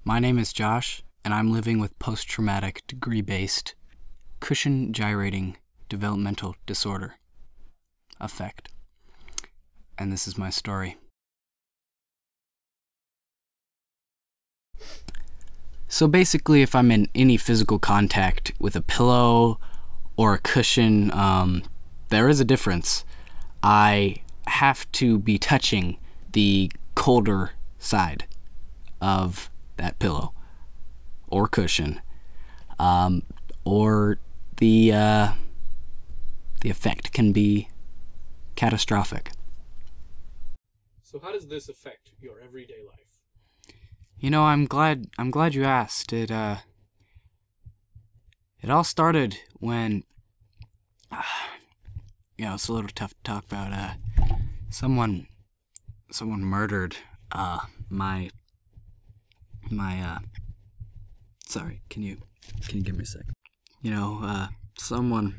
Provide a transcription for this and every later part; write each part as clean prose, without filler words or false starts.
My name is Josh, and I'm living with post-traumatic degree-based cushion gyrating developmental disorder effect. And this is my story. So basically, if I'm in any physical contact with a pillow or a cushion, there is a difference. I have to be touching the colder side of that pillow or cushion, or the effect can be catastrophic. So how does this affect your everyday life? You know, I'm glad you asked. It all started when, it's a little tough to talk about. Someone murdered my sorry, can you give me a sec? Someone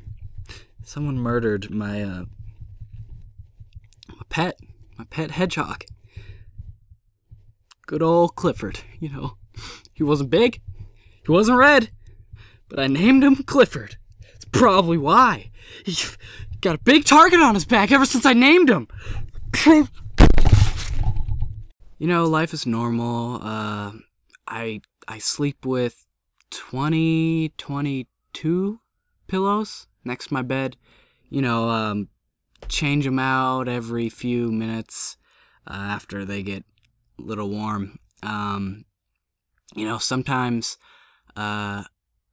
murdered my pet hedgehog. Good old Clifford, He wasn't big, he wasn't red, but I named him Clifford. It's probably why. He got a big target on his back ever since I named him. Life is normal. I sleep with 22 pillows next to my bed. Change them out every few minutes after they get a little warm. Sometimes I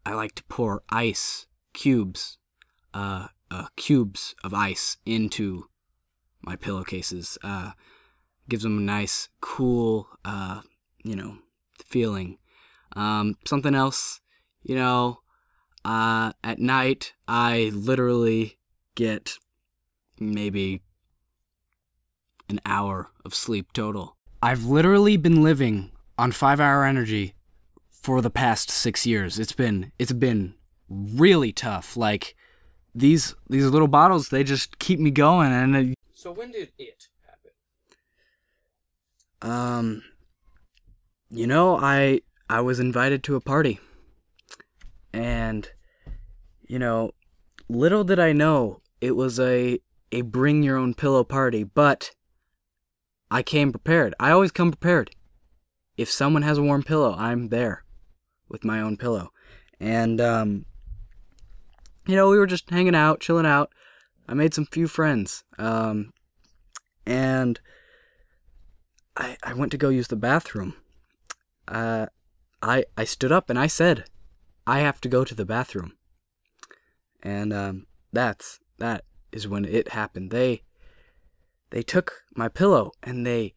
like to pour ice cubes of ice into my pillowcases. Gives them a nice, cool, feeling. Something else, at night, I literally get maybe an hour of sleep total. I've literally been living on 5-hour energy for the past 6 years. It's been really tough. Like, these little bottles, they just keep me going. And so when did it happen? I was invited to a party. And, little did I know it was a bring your own pillow party, but I came prepared. I always come prepared. If someone has a warm pillow, I'm there with my own pillow. And, we were just hanging out, chilling out. I made some few friends. And I went to go use the bathroom. I stood up and I said, I have to go to the bathroom. And that is when it happened. They took my pillow and they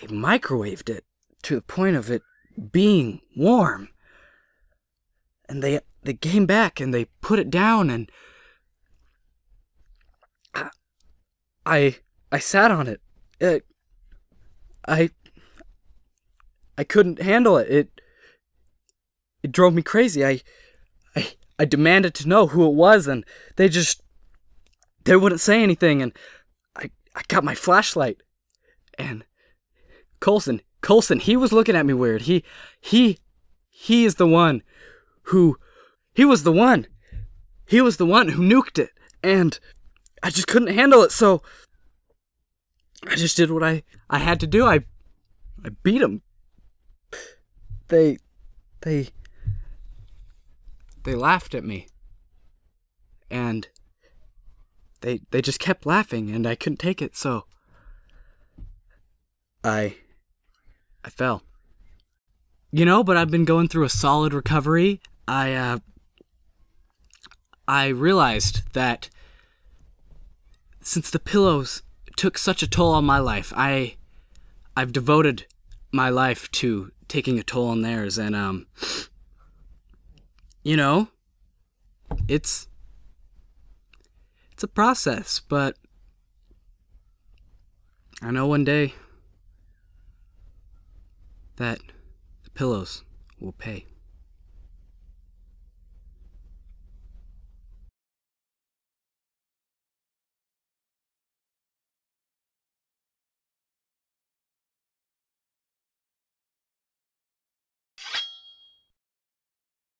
microwaved it to the point of it being warm. And they came back and they put it down, and I sat on it. I couldn't handle it. It drove me crazy. I demanded to know who it was, and they wouldn't say anything. And I got my flashlight, and Colson, he was looking at me weird. He is the one who, he was the one who nuked it, and I just couldn't handle it, so I just did what I had to do. I beat him. They laughed at me, and they just kept laughing, and I couldn't take it, so I fell. But I've been going through a solid recovery. I realized that since the pillows took such a toll on my life, I've devoted my life to taking a toll on theirs, and it's a process, but I know one day that the pillows will pay.